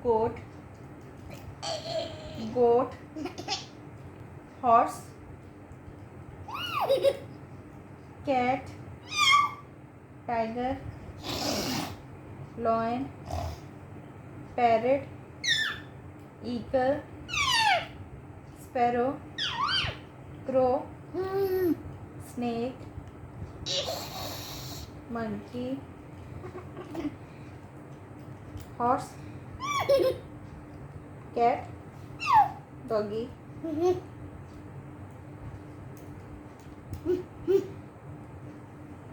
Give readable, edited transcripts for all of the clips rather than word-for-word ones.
goat, goat, horse, cat, tiger, lion, parrot, eagle, sparrow, crow, snake, monkey, horse, cat, doggy.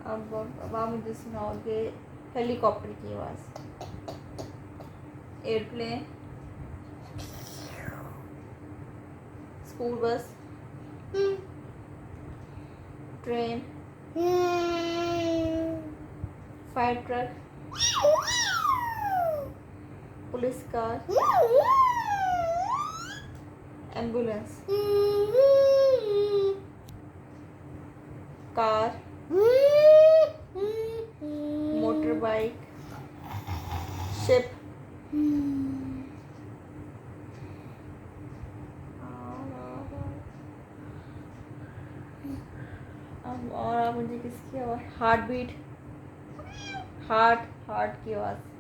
अब आप मुझे सुनाओगे helicopter की आवाज़, airplane, school bus, train, fire truck, police car, ambulance, car, motor bike, ship, अब और आप मुझे किसकी आवाज़, हार्ट बीट, हार्ट की आवाज़।